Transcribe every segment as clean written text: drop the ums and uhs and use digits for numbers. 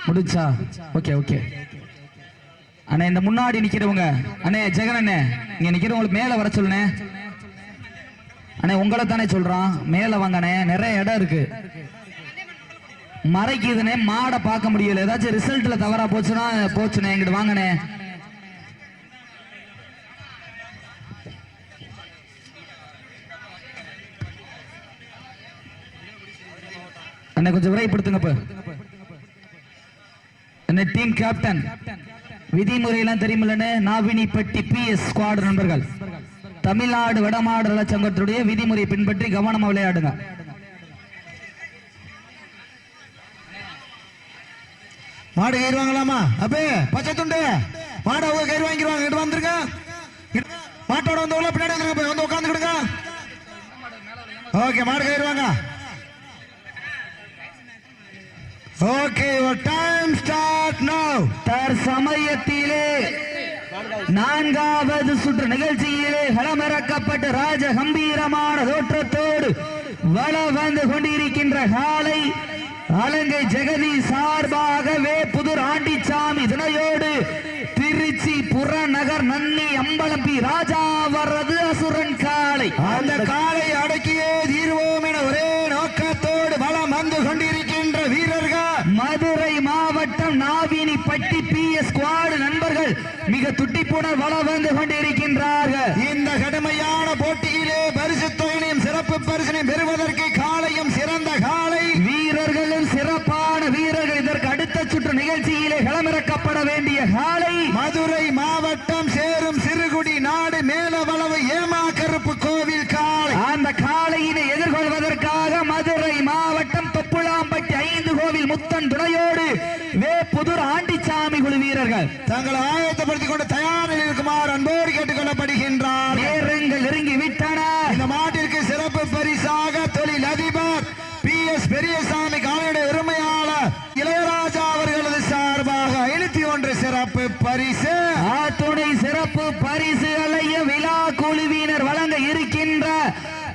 முடிச்சா? Okay okay அண்ணே. இந்த முன்னாடி நிக்கிறவங்க அண்ணே, ஜெகன் அண்ணே, இங்க நிக்கிறவங்களுக்கு மேல வர சொல்லுண்ணே. அண்ணே உங்களை தானே சொல்றான், மேல வாங்கண்ணே, நிறைய இடம் இருக்கு. மறைக்குதுனே, மாடை பார்க்க முடியல. ஏதாச்சும் ரிசல்ட்ல தவறா போச்சுன்னா போச்சுனே, எங்கிட்ட வாங்கண்ணே. அண்ணே கொஞ்சம் விரைப்படுத்துங்க. என்ன டீம் கேப்டன் விதிமுறையெல்லாம் தெரியுமில்லண்ணே. நாவினிப்பட்டி PS ஸ்குவாட் நண்பர்கள், தமிழ்நாடு வடமாடு நலச்சங்கத்துடைய விதிமுறை பின்பற்றி கவனமா விளையாடுங்க. மாடு கயிறு வாங்கலாமா? அப்பே பச்சை துண்டு மாடு அவங்க கயிறு வாங்கிடுவாங்க. இட்டு வந்துருங்க, மாட்டோட வந்து பின்னாடி வந்துருங்க, வந்து உட்காந்துக்கிடுங்க. ஓகே, மாடு கயிறு வாங்க. Okay, time start now. தற்சமயத்திலே நான்காவது சுற்று நிகழ்ச்சியிலே களமிறக்கப்பட்டு ராஜ கம்பீரமான தோற்றத்தோடு வள வந்து கொண்டிருக்கின்ற காலை அலங்கை ஜெகதி சார்பாகவே புதுர் ஆண்டிச்சாமி துணையோடு திருச்சி புறநகர் நன்னி அம்பலம் பி ராஜா வர்றது அசுரன் காளை. அந்த காலை அடக்கியே தீர்வோம் என ஒரே நோக்கத்தோடு வளம் வந்து கொண்டிருக்கின்ற வீரர்கள் மதுரை மாவட்டம் நாவினிப்பட்டி PS ஸ்குவாட் நண்பர்கள் மிக துட்டிப்புடன் வளம் வந்து கொண்டிருக்கின்றார்கள். இந்த கடுமையான போட்டியிலே பரிசு தொகையினையும் சிறப்பு பரிசினையும் பெறுவதற்கு காலையும் சிறந்த காலை வீரர்களும் சிறப்பான வீரர்கள். இதற்கு அடுத்த சுற்று நிகழ்ச்சியிலே களமிறக்கப்பட வேண்டிய காலை மதுரை மாவட்டம் சேரும் சிறுகுடி நாடு மேலவளவு ஏமா கருப்பு கோவில் காளை. அந்த காளையினை எதிர்கொள்வதற்காக மதுரை மாவட்டம் தொப்புளாம்பட்டி 5 கோவில் முத்தன் துணையோடு புதுர் ஆண்டிச்சாமி குழு வீரர்கள் தங்களை ஆயத்தப்படுத்திக் கொண்டு தயாரில் இருக்குமாறு அன்போடு கேட்டுக் கொள்ளப்படுகின்றார். நேரங்கள் நெருங்கி விட்டன. இந்த மாட்டிற்கு சிறப்பு பரிசாக தொழில் அதிபர் PS பெரியசாமி காலையுடைய உரிமையாளர் இளையராஜா அவர்களது சார்பாக 51 சிறப்பு பரிசு, துணை சிறப்பு பரிசுகளைய விழா குழுவினர் வழங்க இருக்கின்ற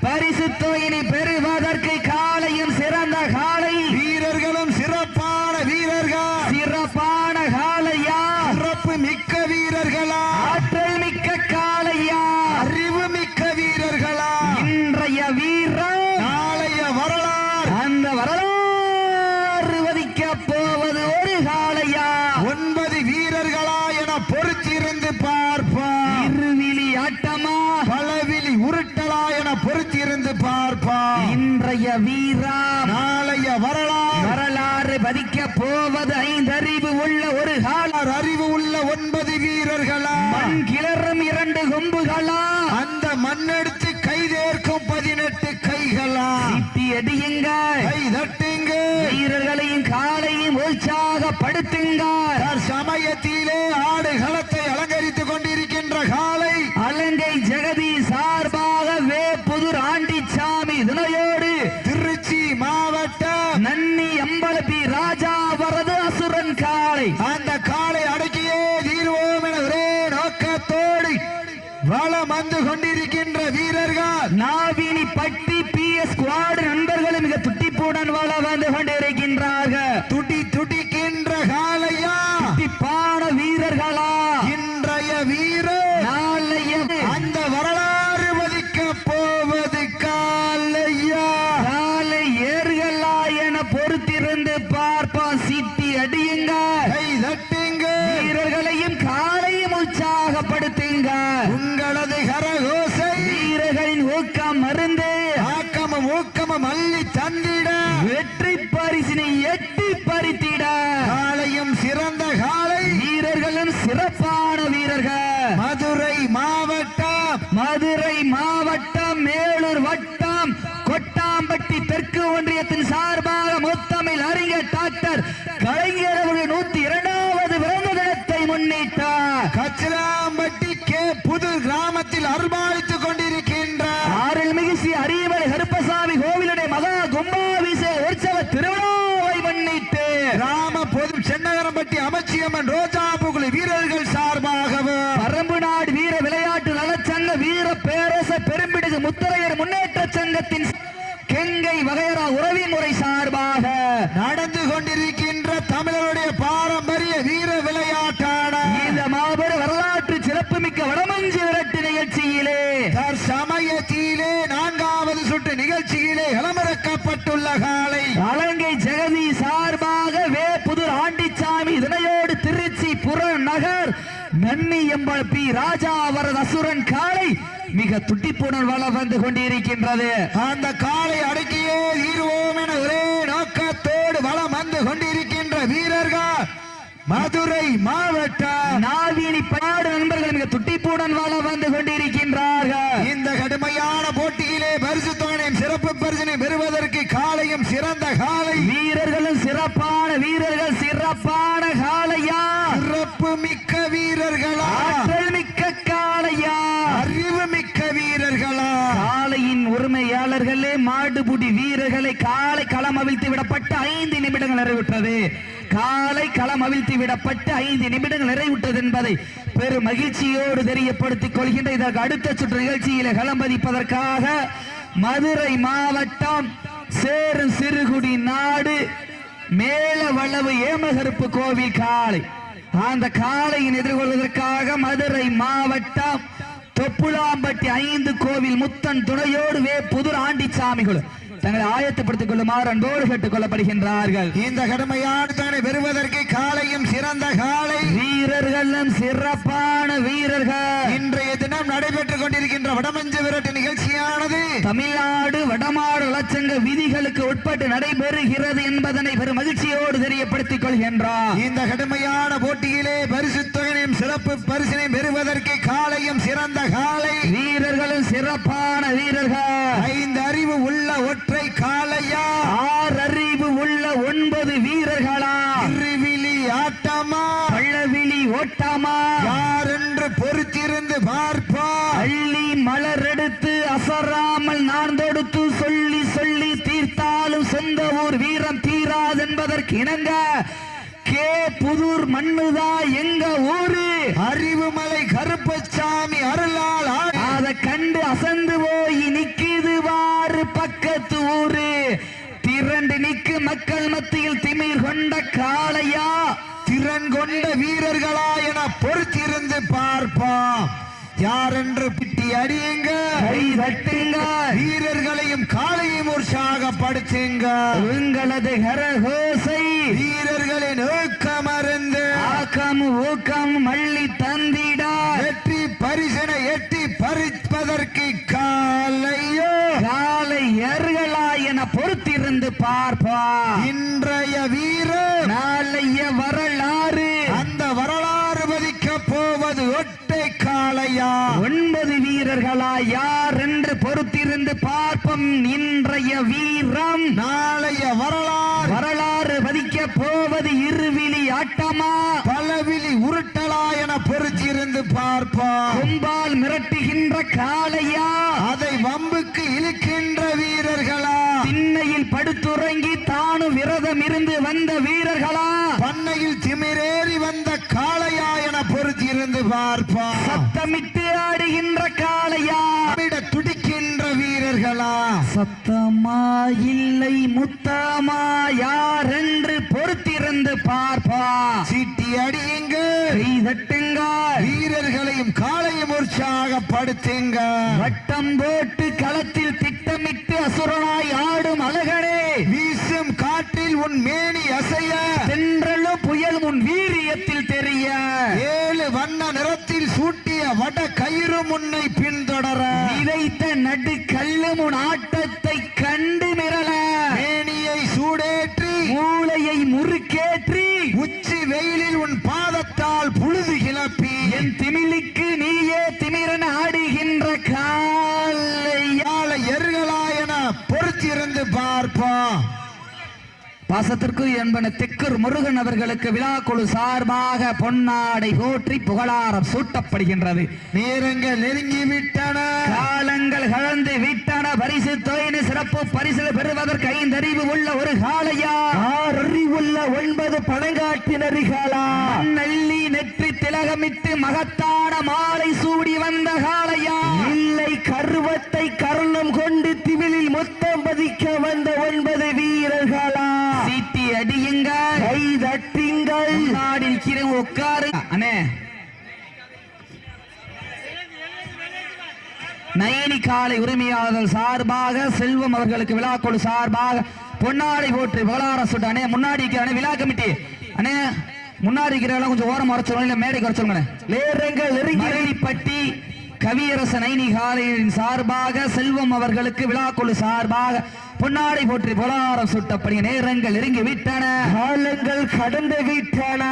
பரிசு தொகையினை பெறுவதற்கு காலையும் சிறந்த காலை வீரர்களும் சிறப்பான வீரர்கள். சிறப்பான காலையா? சிறப்பு மிக்க வீரர்களா? ஆற்றல் மிக்க காலையா? அறிவு மிக்க வீரர்களா? இன்றைய வீரர் நாளைய வரலாறு. அந்த வரலாறு வதிக்க போவது ஒரு காலையா 9 வீரர்களா என பொறுத்திருந்து பார்ப்பார். இருவிழி ஆட்டமா பலவிழி உருட்டலா என பொறுத்திருந்து பார்ப்பார். இன்றைய வீரா நாளைய வரலாறு பதிக்க போவது 5 அறிவு உள்ள ஒரு காலர். அறிவு உள்ள 9 வீரர்களா? மண் கிளறும் 2 கொம்புகளா? அந்த மண்ணெடுத்து கைதேர்க்கும் 18 கைகளா? சிட்டி அடியுங்க, கை தட்டுங்க, வீரர்களையும் காலையும் உற்சாகப்படுத்துங்க. சமயத்திலே ஆடு களத்தை அலங்கரித்துக் கொண்டிருக்கின்ற காலை அலங்கை ஜெகதி சார்பாக புதுர் ஆண்டிச்சாமி துணையோடு திருச்சி மாவட்டம் நன்னி அம்பலம் பி ராஜா வரது அசுரன் காளை. அந்த காலை அடக்கியே தீர்வோம் என ஒரே நோக்கத்தோடு வளம் வந்து கொண்டிருக்கின்ற வீரர்கள் நாவினிப்பட்டி PS ஸ்குவாட் நண்பர்கள் மிக துட்டிப்புடன் வளம் வந்து கொண்டிருக்கின்றார்கள். துடிக்கின்ற காலையா? துட்டிப்பான வீரர்களா? இன்றைய வீரர் நாளைய அந்த வரலாறு வதிக்க போவது காலையா? காலை ஏறுகளா என பொறுத்திருந்து பார்ப்போம். சிட்டி அடியுங்க, கை தட்டுங்க, வீரர்களையும் காலையும் உற்சாகப்படுத்துங்க. உங்களது கரகோசை வீரர்களின் ஊக்கம் மருந்து ஆக்கமும் ஊக்கமும் அள்ளி தந்திட வெற்றி பரிசினை எட்டி பறித்திட காலையும் சிறந்த காலை வீரர்களும் சிறப்பான வீரர்கள். மதுரை மாவட்டம் மேலூர் வட்டம் கொட்டாம்பட்டி தெற்கு ஒன்றியத்தின் சார்பாக முத்தமிழ் அறிஞர் டாக்டர் கலைஞர் அவர்கள் 102வது பிறந்த தினத்தை முன்னிட்டார். கச்சிலாம்பட்டி புது கிராமத்தில் அருள்பாலித்துக் கொண்டிருக்கின்ற அருள்மிகு ஸ்ரீ அரியமலை கருப்பசாமி கோவிலுடைய மகா கும்பாபிஷேக உற்சவ திருவிழாவை முன்னிட்டு கிராம பொது சென்னகரம்பட்டி அமைச்சியம்மன் ரோஜா புகுழி வீரர்கள் சார்பாகவும் பரம்பு நாடு வீர விளையாட்டு நலச்சங்க வீர பேரரச பெரும்பிடுகு முத்தரையர் முன்னேற்ற சங்கத்தின் கெங்கை வகையரா உறவி முறை சார்பாக நடந்து கொண்டிருக்கின்ற தமிழருடைய ராஜா அவரது அசுரன் காளை மிக துட்டிப்புடன் வள வந்து கொண்டிருக்கின்றது. அந்த காளை அடக்கியே தீர்வோம் என ஒரே நோக்கத்தோடு வளம் வந்து கொண்டிருக்கின்ற வீரர்கள் மதுரை மாவட்டம் நாவினி பாடு நண்பர்கள் மிக துட்டிப்புடன் வள வந்து கொண்டிருக்கின்றார்கள். இந்த கடுமையான போட்டியிலே பரிசு தொகையின் சிறப்பு பரிசினை பெறுவதற்கு காளையும் சிறந்த காளை, வீரர்களும் சிறப்பான வீரர்கள், சிறப்பான காளையா, சிறப்பு மிக்க வீரர்களா, ஆற்றல் மிக்க காளையா, அறிவு மிக்க வீரர்களா, காளையின் உரிமையாளர்களே மாடுபுடி வீரர்களை காலை களம் அவிழ்த்து விடப்பட்ட 5 நிமிடங்கள் நிறைவுற்றது. காலை களம் அவிழ்த்து விடப்பட்டு 5 நிமிடங்கள் நிறைவுற்றது என்பதை பெரும் மகிழ்ச்சியோடு தெரியப்படுத்திக் கொள்கின்ற இதற்கு அடுத்த சுற்று நிகழ்ச்சியில களம் பதிப்பதற்காக மதுரை மாவட்டம் சேரும் சிறுகுடி நாடு மேலவளவு ஏமகருப்பு கோவில் காளை, அந்த காளையின் எதிர்கொள்வதற்காக மதுரை மாவட்டம் தொப்புளாம்பட்டி 5 கோவில் முத்தன் துணையோடு புதுர் ஆண்டிச்சாமிகள் தங்களை ஆயத்தப்படுத்திக் கொள்ளுமாறு அன்போடு கேட்டுக் கொள்ளப்படுகின்றார்கள். இந்த கடுமையான தானே பெறுவதற்கு காளையும் சிறந்த காளை, வீரர்களும் சிறப்பான வீரர்கள். இன்றைய தினம் நடைபெற்றுக் கொண்டிருக்கின்ற வடமஞ்சு விரட்டு நிகழ்ச்சியானது தமிழ்நாடு வடமாடு லட்சங்க விதிகளுக்கு உட்பட்டு நடைபெறுகிறது என்பதனை பெரும் மகிழ்ச்சியோடு தெரியப்படுத்திக் கொள்கின்றார். இந்த கடுமையான போட்டியிலே பரிசு தொகையும் சிறப்பு பரிசினை பெறுவதற்கு காளையும் சிறந்த காளை, வீரர்களும் சிறப்பான வீரர்கள். 5 அறிவு உள்ள ஒற்றை காளையா, 6 அறிவு உள்ள 9 வீரர்களா, இருவிழி ஆட்டமா, பள்ளவிழி ஓட்டமா, யார் என்று பொறுத்திருந்து பார்ப்பா, அள்ளி மலர் எடுத்து அசராமல் நான் தொடுத்து சொல்லி சொல்லி தீர்த்தாலும் சொந்த ஊர் வீரம் தீராது என்பதற்கு இணங்க கே புதூர் மண்ணுதா எங்க ஊரு, அறிவுமலை கருப்பசாமி அருளால் அதை கண்டு அசந்து போய் நிக்குது வாரு பக்கத்து ஊரு, திரண்டு நிக்கு மக்கள் மத்தியில் திமிர் கொண்ட காளையா, திறன் கொண்ட வீரர்களா என பொறுத்திருந்து பார்ப்போம். யார் என்று பிட்டி அடியுங்க, கை தட்டுங்க, வீரர்களையும் காளையும் உற்சாகப்படுத்துங்க. உங்களது கரகோசை வீரர்களின் ஊக்கம் அருந்து ஆக்கம் ஊக்கம் மள்ளி தந்திட வெற்றி பரிசனை எட்டி பறிப்பதற்கு காளையோ காளையர்களா என பொறுத்திருந்து பார்ப்பா. இன்றைய வீரர் நாளைய வரலாறு, அந்த வரலாறு பதிக்க போவது ஒற்றை காளையா, 9 வீரர்களா யார் என்று பொறுத்திருந்து பார்ப்போம். இன்றைய வீரம் நாளைய வரலாறு பதிக்க போவது இருவிழி ஆட்டமா, பலவிழி உருட்டலா என பொறுத்திருந்து பார்ப்போம். கும்பால் மிரட்டுகின்ற காளையா, அதை வம்புக்கு இழுக்கின்ற வீரர்களா, திண்ணையில் படுத்துறங்கி தானும் விரதம் இருந்து வந்த வீரர்களா, பண்ணையில் திமிரேறி வந்த காளையா என பொறுத்திருந்து பார்ப்போம். சத்தமிட்டு ஆடுகின்ற காளையா, துடிக்கின்ற வீரர்களா, சத்தமா இல்லை முத்தமா யார் என்று பொறுத்திருந்து பார்ப்பா. சீட்டி அடியுங்க, கை தட்டுங்க, வீரர்களையும் காளையும் உற்சாகப்படுத்துங்க. வட்டம் போட்டு களத்தில் திட்டமிட்டு அசுரனாய் ஆடும் அழகனே, வீசும் காற்றில் உன் மேனி அசைய, தென்றலும் புயல் உன் வீரியத்தில் தெரிய, 7 வண்ண நிறத்தில் சூட்டிய வட கயிறு முன்னை பின்தொடர, விதைத்த நடு கல்லும் உன் ஆட்டத்தை கண்டு மிரள, மேனியை சூடேற்றி மூளையை முறுக்கேற்றி, உச்சி வெயிலில் உன் பாதத்தால் புழுது கிளப்பி, என் திமிலுக்கு நீயே திமிரன் ஆடுகின்ற காளையா எருகளா என பொறுத்திருந்து பார்ப்போம். பாசத்திற்கு என்பன தெக்கூர் முருகன் அவர்களுக்கு விழாக்குழு சார்பாக பொன்னாடை போற்றி புகழாரம் சூட்டப்படுகின்றது. நேரங்கள் நெருங்கி விட்டன, காலங்கள் கலந்து விட்டன. பரிசு தொகையின சிறப்பு பரிசு பெறுவதற்கு 5 அறிவு உள்ள ஒரு காளையா, 6 அறிவுள்ள 9 பழங்காட்டினரிகளா, நள்ளி நெற்றி திலகமிட்டு மகத்தான மாலை சூடி வந்த காளையா, இல்லை கருவத்தை கருணம் கொண்டு திமிழில் மொத்தம் பதிக்க வந்த 9 வீரர்களா, சீட்டி அடியுங்க, கை தட்டுங்கள், முன்னாடி நிக்கிற உட்காரு அண்ணே. நயனி காலை உரிமையாளர்கள் சார்பாக செல்வம் அவர்களுக்கு விழாக்குழு சார்பாக பொன்னாடை போட்டு புகழாரம் சுட்ட அண்ணே. முன்னாடி நிக்கிற விழா கமிட்டி அண்ணே, முன்னாடி இருக்கிறவங்க கொஞ்சம் ஓரம் வர சொல்லுங்க, இல்ல மேடைக்கு வர சொல்லுங்க. நேரங்கள் நெருங்கி மருதிப்பட்டி கவியரசன் ஐனி காலையின் சார்பாக செல்வம் அவர்களுக்கு விழாக்குழு சார்பாக பொன்னாடை போற்றி பொலாரம் சுட்டப்படி நேரங்கள் நெருங்கி விட்டன, காலங்கள் கடந்து விட்டன.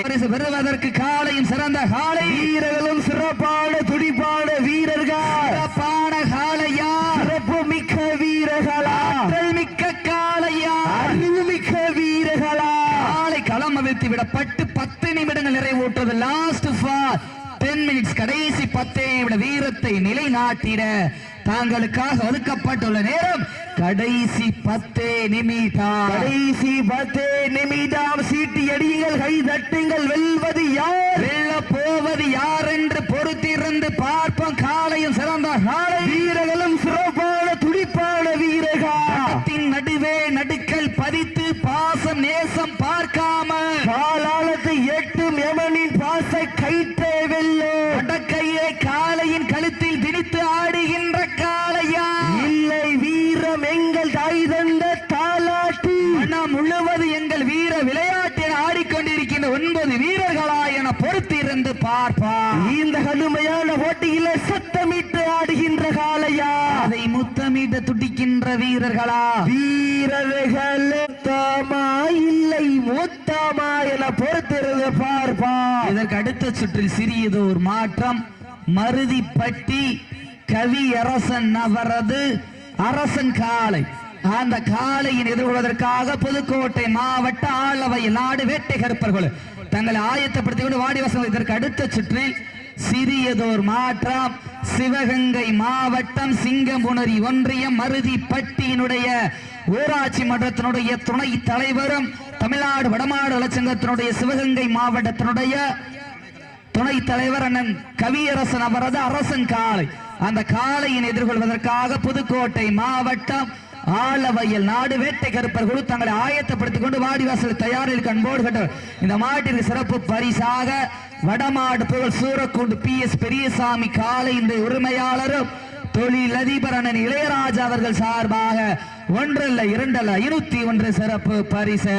பரிசு பெறுவதற்கு காலையும் சிறந்த காலை வீரர்களும் சிறப்பான துடிப்பான வீரர்கள், சிறப்பான காலையா, சிறப்பு மிக்க வீரர்களா, ஆற்றல் மிக்க காலையா, அறிவு மிக்க வீரர்களா. காலை களம் அவிழ்த்து விடப்பட்டு 10 நிமிடங்கள் நிறைவேற்றுவது. லாஸ்ட் ஃபார் 10 மினிட்ஸ், கடைசி 10 நிமிட வீரத்தை நிலைநாட்டிட தாங்களுக்காக ஒதுக்கப்பட்டுள்ள நேரம் கடைசி 10 நிமிடம். கடைசி 10 நிமிடம். சீட்டி அடியுங்கள், கை தட்டுங்கள். வெல்வது யார், வெல்ல போவது யார் என்று பொறுத்திருந்து பார்ப்போம். காலையும் சிறந்த காலை, வீரர்களும் சிறப்பான துடிப்பான வீரர்கள். நடுவே நடுக்கல் பதித்து பாசம் நேசம் பார்க்காம காலாலத்தை எட்டும் எமனின் பாச கைத்தே வெல்லோ. வடக்கையை காளையின் கழுத்தில் திணித்து ஆடுகின்ற காளையா, இல்லை வீரம் எங்கள் தாய் தந்த தாலாட்டி. மனம் முழுவது எங்கள் வீர விளையாட்டில் ஆடிக்கொண்டிருக்கின்ற 9 வீரர்களா என பொறுத்திருந்து பார்ப்பா. இந்த கடுமையான போட்டியில சத்தமிட்டு ஆடுகின்ற காளையா, அதை முத்தமிட்டு துடிக்கின்ற வீரர்களா, வீரர்கள் தாமா இல்லை மூத்தாமா என பொறுத்திருந்து பார்ப்பா. இதற்கு அடுத்த சுற்றில் சிறியதோர் மாற்றம். மருதிப்பட்டி கவியரசன் அவரது அரசன் காளை, அந்த காளையின் எதிர்கொள்வதற்காக புதுக்கோட்டை மாவட்ட ஆளவையில் நாடு வேட்டை கருப்பர்கள் தங்களை ஆயத்தப்படுத்திக் கொண்டு வாடிவாசல். இதற்கு அடுத்த சுற்றில் சிறியதோர் மாற்றம். சிவகங்கை மாவட்டம் சிங்கம்புணரி ஒன்றியம் மருதிப்பட்டியினுடைய ஊராட்சி மன்றத்தினுடைய துணை தலைவரும் தமிழ்நாடு வடமாடு நலச்சங்கத்தினுடைய சிவகங்கை மாவட்டத்தினுடைய துணை தலைவர் அண்ணன் கவியரசன் அவரது அரசன் காளை, அந்த காளையின் எதிர்கொள்வதற்காக புதுக்கோட்டை மாவட்டம் ஆளவையில் நாடு வேட்டை கருப்பர் குழு தங்களை ஆயத்தப்படுத்திக் கொண்டு வாடிவாசல் தயாரில் கண்போடு கட்டவர். இந்த மாட்டிற்கு சிறப்பு பரிசாக வடமாடு புகழ் சூரக்குண்டு PS பெரியசாமி காளை இந்த உரிமையாளரும் தொழிலதிபர் அண்ணன் இளையராஜா அவர்கள் சார்பாக 1 அல்ல 2 அல்ல 501 சிறப்பு பரிசு.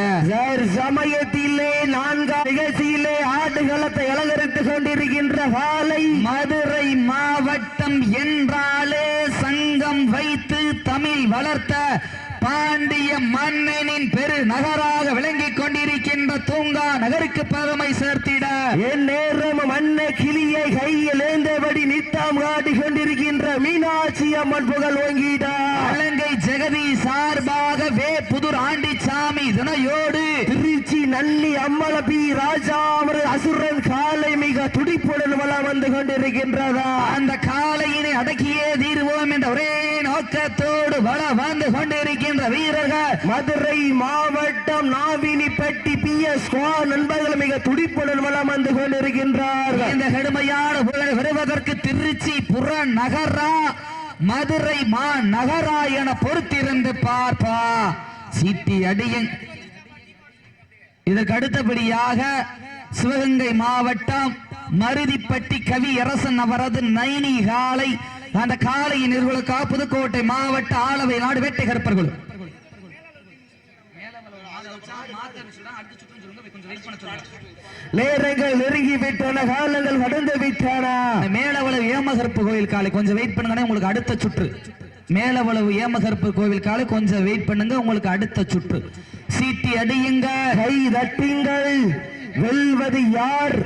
சமயத்திலே 4ஆம் நிகழ்ச்சியிலே ஆடுகளத்தை அலங்கரித்துக் கொண்டிருக்கின்ற காலை மதுரை மாவட்டம் என்றாலே சங்கம் வைத்து தமிழ் வளர்த்த பாண்டிய மன்னனின் பெரு நகராக விளங்கிக் கொண்டிருக்கின்ற தூங்கா நகருக்கு பெருமை சேர்த்திட என் நேரம் மன்ன கிளியை கையில் ஏந்தபடி நித்தம் காட்டிக் கொண்டிருக்கின்ற மீனாட்சி அம்மன் புகழ் ஓங்கிட அலங்கை ஜெகதி சார்பாக புதுர் ஆண்டிச்சாமி துணையோடு திருச்சி நன்னி அம்மல பி ராஜா அவர் அசுரன் காலை மிக துடிப்புடன் வளம் வந்து கொண்டிருக்கின்றதா. அந்த காலையினை அடக்கியே தீர்வோம் என்ற ஒரே நோக்கத்தோடு வளம் வந்து கொண்டிருக்கின்ற வீரர்கள் மதுரை மாவட்டம் நாவினிப்பட்டி PS நண்பர்கள் மிக துடிப்புடன் வளம் வந்து கொண்டிருக்கின்றார்கள். இந்த கடுமையான புகழை பெறுவதற்கு திருச்சி புற நகரா மதுரை மா நகரா என பொறுத்திருந்து பார்ப்பா. சீட்டி அடியும். இதற்கு அடுத்தபடியாக சிவகங்கை மாவட்டம் மருதிப்பட்டி கவியரசன் அவரது நைனி காலை, அந்த காளையின் எதிர்கொள்ளுக்காக புதுக்கோட்டை மாவட்ட ஆளவை நாடு வேட்டை கருப்பர்கள். நேரங்கள் நெருங்கி விட்டன, காலங்கள் கடந்து விட்டன. மேலவளவு ஏமகருப்பு கோவில் காலை கொஞ்சம் வெயிட் பண்ணுங்க, உங்களுக்கு அடுத்த சுற்று. மேலவளவு ஏமகருப்பு கோவில் காலை கொஞ்சம் வெயிட் பண்ணுங்க, உங்களுக்கு அடுத்த சுற்று. சீட்டி அடியுங்க, கை தட்டுங்கள். வெல்வது யார்?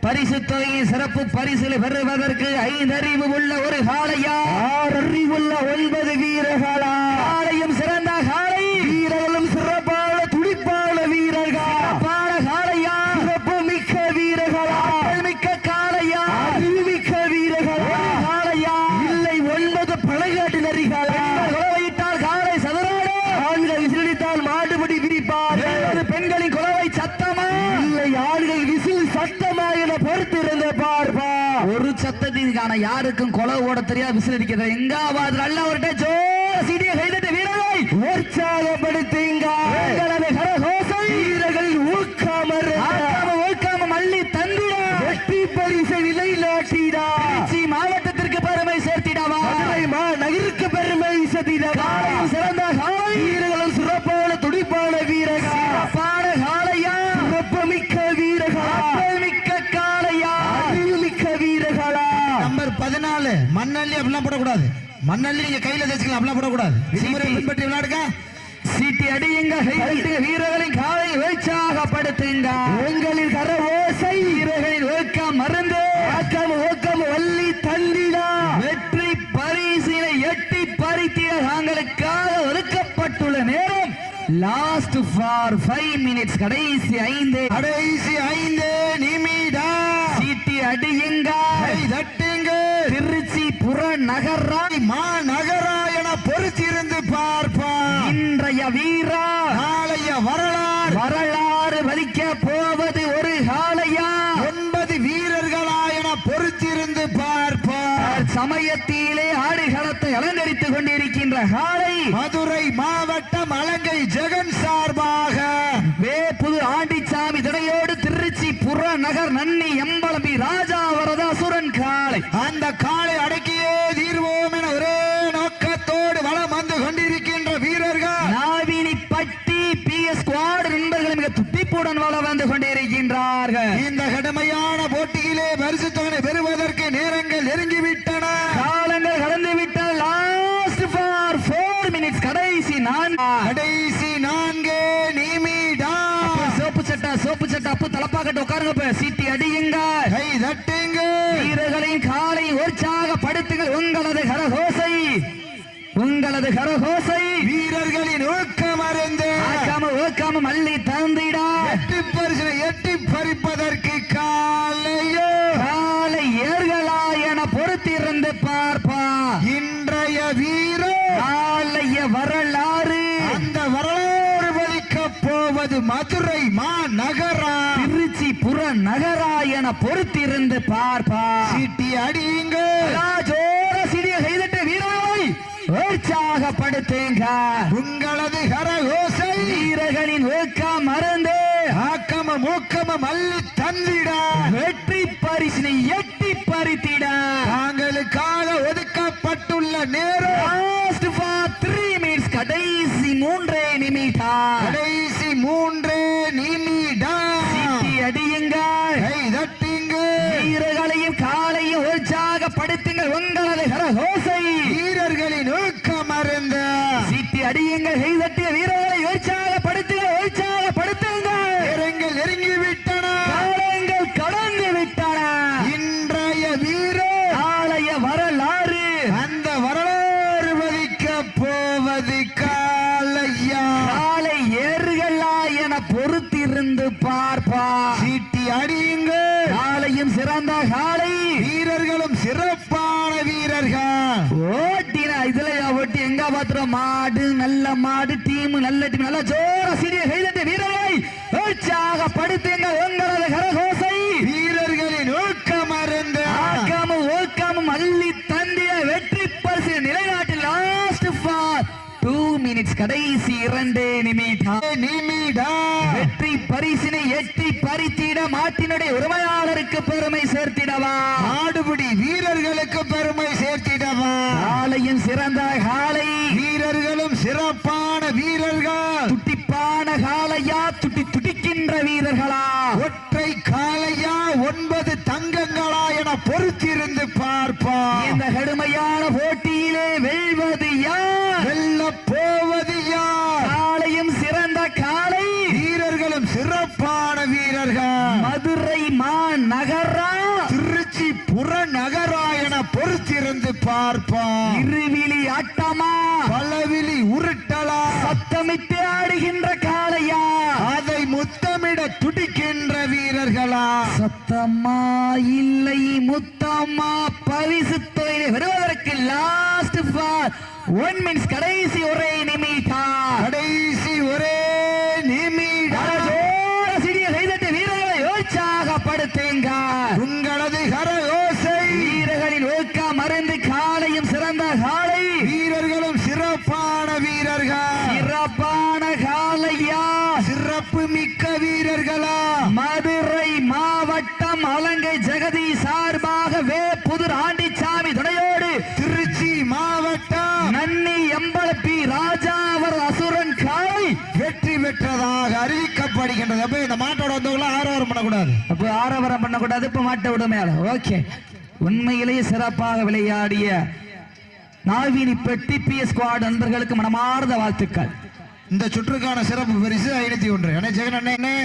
பரிசு தொகையின் சிறப்பு பரிசுகளை பெறுவதற்கு 5 அறிவு உள்ள ஒரு காளையா, 6 அறிவுள்ள 9 வீரர்களா? காளையும் சிறந்த காளை, வீரர்களும் சிறப்பான துடிப்பான வீரர்கள். சிறப்பான காளையா, சிறப்பு மிக்க வீரர்களா? மிக்க காளையா, அறிவுமிக்க வீரர்களா? காளையா இல்லை 9 பழகாட்டு நரிகளா? குலவையிட்டால் காளை சதுராடு, ஆண்கள் விசிலடித்தால் மாடுபடி பிடிப்பார்கள். பெண்களின் குலவை சத்தமா, இல்லை ஆண்கள் விசில் சத்தமா என பொறுத்திருந்த பார்ப்பா. ஒரு சத்தத்திற்கான யாருக்கும் கொலை ஓட தெரியாது, விசில் அடிக்கிறது எங்காவது நல்ல ஒரு சீடியை கைதட்ட வீரரை உற்சாகப்படுத்துங்க. வீரர்களின் ஊக்காம மல்லி தந்திட வெற்றி பரிசை நிலைநாட்டிடா. மாவட்டத்திற்கு பெருமை சேர்த்திடவா, நகருக்கு பெருமை சேர்த்திடவா. சிறந்த வீரர்களும் சிறப்பான துடிப்பான வீரர்கள். சிறப்பான காளையா, சிறப்புமிக்க மண்ணள்ளி அப்படிலாம் போடக்கூடாது. மண்ணள்ளி நீங்க கையில தேய்ச்சிக்கலாம், அப்படிலாம் போடக்கூடாது. விதிமுறை பின்பற்றி விளையாடுங்க. சீட்டி அடியுங்க, வீரர்களின் காலை உற்சாகப்படுத்துங்க. உங்களின் கர ஓசை வீரர்களின் ஊக்கம் மருந்து ஊக்கம் வள்ளி தந்திடா. வெற்றி பரிசினை எட்டி பறித்திட தாங்களுக்காக ஒதுக்கப்பட்டுள்ள நேரம் லாஸ்ட் ஃபார் 5 மினிட்ஸ். கடைசி 5 நிமிடம். சீட்டி அடியுங்க, தட்டுங்க. திருச்சி புறநகரா மாநகரா என பொறுத்திருந்து பார்ப்பா. இன்றைய வீரா நாளைய வரலாறு வலிக்க போவது ஒரு காளையா 9 வீரர்களா என பொறுத்திருந்து பார்ப்பா. சமயத்திலே ஆடுகளத்தை அலங்கரித்துக் கொண்டிருக்கின்ற காளை மதுரை மாவட்டம் அலங்கை ஜெகன் சார்பாக வேப்புது ஆண்டிச்சாமி துணையோடு திருச்சி புறநகர் நன்னி எம்பளம்பி ராஜா வரத அசுரன் காளை. அந்த காளை அடக்கியே தீர்வோம் என ஒரே நோக்கத்தோடு வலம் வந்து கொண்டிருக்கின்ற வீரர்கள் நாவினிப்பட்டி PS ஸ்குவாட் நண்பர்கள் மிக துடிப்புடன் வலம் வந்து கொண்டிருக்கின்றார்கள். இந்த கடுமையான போட்டியிலே பரிசு தொகை பெறுவதற்கு நேரங்கள் நெருங்கிவிட்டன, காலங்கள் கடந்து விட்டன. Last for 4 minutes. கடைசி 4 நிமிடம். சோப்பு சட்டை அப்பு தலப்பாக்கட்டு உட்காருங்க. சீட்டி அடியுங்க, கை தட்டுங்க. வீரர்களின் காலை உற்சாகப்படுத்துங்கள். உங்களது கரகோசை வீரர்களின் ஊக்கம் அறிந்து ஊக்கம் மல்லி தந்திடா. எட்டி பறிப்பதற்கு காலை ஏர்களா என பொறுத்திருந்து பார்ப்பா. இன்றைய வீரர் நாளைய வரலாறு. அந்த வரலாறு வலிக்க போவது மதுரை மாநகரா திருச்சி புறநகரா என பொறுத்திருந்து பார்ப்பா. சீட்டி அடியுங்க, ஜோர சிறிய கைதட்ட வீரரை உற்சாகப்படுத்துங்க. உங்களது கரகோசை வீரர்களின் ஊக்கம் மறந்து ஆக்கம மூக்கம மல்லி தந்திட வெற்றி பரிசினை எட்டி பறித்திட தாங்களுக்காக ஒதுக்கப்பட்டுள்ள நேரம் லாஸ்ட் ஃபார் 3 மினிட்ஸ். கடைசி 3 நிமிடம். கடைசி 3 நிமிடம். சீட்டி அடியுங்க, கை தட்டுங்க. வீரர்களையும் காலையும் உற்சாகப்படுத்துங்கள். உங்களது கரகோசை வீரர்களின் ஊக்கம் அறிந்த சீட்டி அடியுங்கள், கை தட்டிய வீரர்களை உற்சாகப்படுத்துங்க. நேரங்கள் நெருங்கி விட்டன, காலங்கள் கடந்து விட்டன. இன்றைய வீரர் நாளைய வரலாறு. அந்த வரலாறு வதிக்க போவது காலையா காலை ஏறுகளா என பொறுத்திருந்து பார்ப்பா. சீட்டி அடியுங்க, காலையும் சிறந்த காலை, வீரர்களும் சிறப்பான வீரர்கள். ஓட்டின இதுல ஓட்டி எங்க பாத்துறோம். மாடு நல்ல மாடு, டீம் நல்ல டீம். நல்ல ஜோர சிறிய கைதட்ட வீரர்களை உற்சாகப்படுத்துங்க. உங்களது கரகோசை வீரர்களின் ஊக்கம் அறிந்த ஊக்கமும் அள்ளி தந்திய வெற்றி பரிசு நிலைநாட்டில் லாஸ்ட் ஃபார் 2 மினிட்ஸ். கடைசி 2 நிமிடம். வெற்றி பரிசினை எட்டி பறித்திட மாட்டினுடைய உரிமையாளருக்கு பெருமை சேர்த்திடவா. ஆடுபடி வீரர்களுக்கு பெருமை சேர்த்திடவா. காலையும் சிறந்த காலை, வீரர்களும் சிறப்பான வீரர்கள். துட்டிப்பான காலையா, துடிக்கின்ற வீரர்களா, ஒற்றை காலையா 9 தங்கங்களா என பொறுத்திருந்து பார்ப்பா. இந்த கடுமையான போட்டியிலே வெல்வது யார், வெல்ல போவது யார்? காலையும் சிறந்த காலை, வீரர்களும் சிறப்பான வீரர்கள். மதுரை மாநகரா திருச்சி புறநகரா என பொறுத்திருந்து பார்ப்பா. இருவிழி ஆட்டமா, பலவிழி உருட்டலா, சத்தமிட்டு ஆடுகின்ற காளையா, அதை முத்தமிட துடிக்கின்ற வீரர்களா? சத்தமா இல்லை முத்தமா. பரிசு தொகையை பெறுவதற்கு லாஸ்ட் ஃபார் 1 மினிட்ஸ். கடைசி ஒரே நிமிடம். கடைசி ஒரே நிமிடம். சிறிய கைதட்ட வீரர்களை உற்சாகப்படுத்துங்க. உங்களது கரகோசை வீரர்களின் ஊக்கம் மருந்து. காலையும் சிறந்த காலை, வீரர்களும் சிறப்பான வீரர்கள். சிறப்பான காலையா, சிறப்பு மிக்க வீரர்களா? மதுரை மாவட்டம் அலங்கை ஜெகதி சார்பாக வேப்புதுர் ஆண்டிச்சாமி துணையோடு திருச்சி மாவட்டம் நன்னி எம்பளப்பி ராஜாவர் அசுரன் காலை வெற்றி பெற்றதாக அறிவிக்கப்படுகின்றது. அப்ப இந்த மாட்டோட வந்தவங்கள ஆரவாரம் பண்ணக்கூடாது. அப்ப ஆரவாரம் பண்ணக்கூடாது. இப்ப மாட்டை விட மேல. ஓகே, உண்மையிலேயே சிறப்பாக விளையாடிய நாவினிப்பட்டி PS ஸ்குவாட் நண்பர்களுக்கு மனமார்ந்த வாழ்த்துக்கள். இந்த சுற்றுக்கான சிறப்பு பரிசு 501. அண்ணே ஜெகன் அண்ணே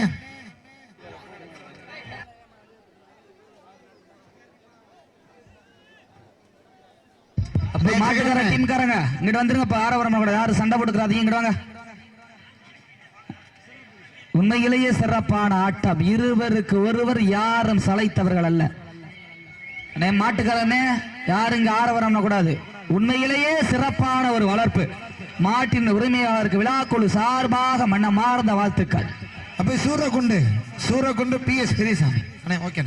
மாட்டுக்கார டீம்காரங்க இங்கிட்டு வந்துருங்க. ஆரவரம் கூட யாரும் சண்டை போட்டுக்கிறாதீங்க, இங்கிட்டு வாங்க. உண்மையிலேயே சிறப்பான ஆட்டம், இருவருக்கு ஒருவர் யாரும் சளைத்தவர்கள் அல்ல. மாட்டுக்காரனே யாரும் இங்க ஆரவரம் கூடாது. உண்மையிலேயே சிறப்பான ஒரு வளர்ப்பு. மாட்டின் உரிமையாளருக்கு விழாக்குழு சார்பாக மனமார்ந்த வாழ்த்துக்கள். அப்ப சூரக்குண்டு PS பெரியசாமி அண்ணே. ஓகே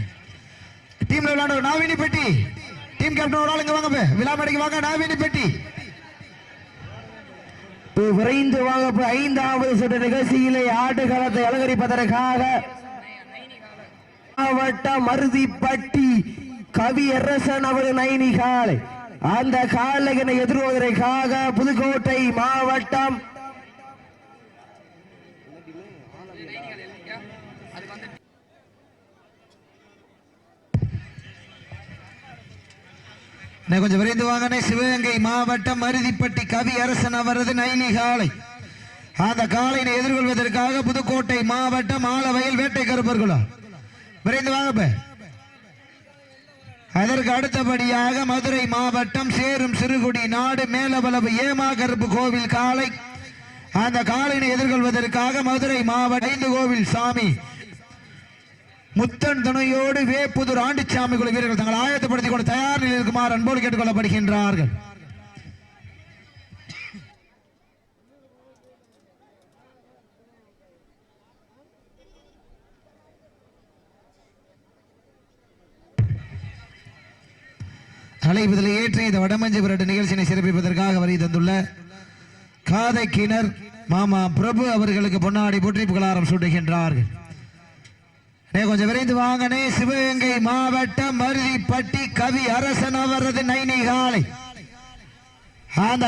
டீம்ல விளையாட நாவினிப்பட்டி டீம் கேப்டன் ஒரு ஆளுங்க வாங்க, விழா மேடைக்கு வாங்க. நாவினிப்பட்டி விரைந்து வாங்க. 5வது சுற்று நிகழ்ச்சியிலே ஆட்டுக்களத்தை அலங்கரிப்பதற்காக மாவட்டம் மருதிப்பட்டி கவியரசன் அவர்கள் நைனி காலை அந்த காலையினை எதிர்வதற்காக புதுக்கோட்டை மாவட்டம் கொஞ்சம் விரைந்து வாங்க. சிவகங்கை மாவட்டம் மருதிப்பட்டி கவி அரசன் அவரது நைனி காலை அந்த காலையினை எதிர்கொள்வதற்காக புதுக்கோட்டை மாவட்டம் ஆலவயல் வேட்டை கருப்பர்களா விரைந்து வாங்க. அதற்கு அடுத்தபடியாக மதுரை மாவட்டம் சேரும் சிறுகுடி நாடு மேலவளவு ஏமா கருப்பு கோவில் காலை அந்த காலையினை எதிர்கொள்வதற்காக மதுரை மாவட்டம் 5 கோவில் சாமி முத்தன் துணையோடு வேப்புதூர் ஆண்டிச்சாமி குழு வீரர்கள் தங்கள் ஆயத்தப்படுத்திக் கொண்டு தயார் நிலையில் இருக்குமாறு அன்போடு கேட்டுக் கொள்ளப்படுகின்றார்கள். அழைப்பதில் ஏற்ற இந்த வடமஞ்சு விரட்டு நிகழ்ச்சியை சிறப்பிப்பதற்காக வரை தந்துள்ள காதை கிணர் மாமா பிரபு அவர்களுக்கு பொன்னாடி போற்றி புகழாரம் சூட்டுகின்றார்கள். கொஞ்சம் விரைந்து வாங்கனே. சிவகங்கை மாவட்டம் மருதிப்பட்டி கவி அரசன் அவரது நைனி காலை அந்த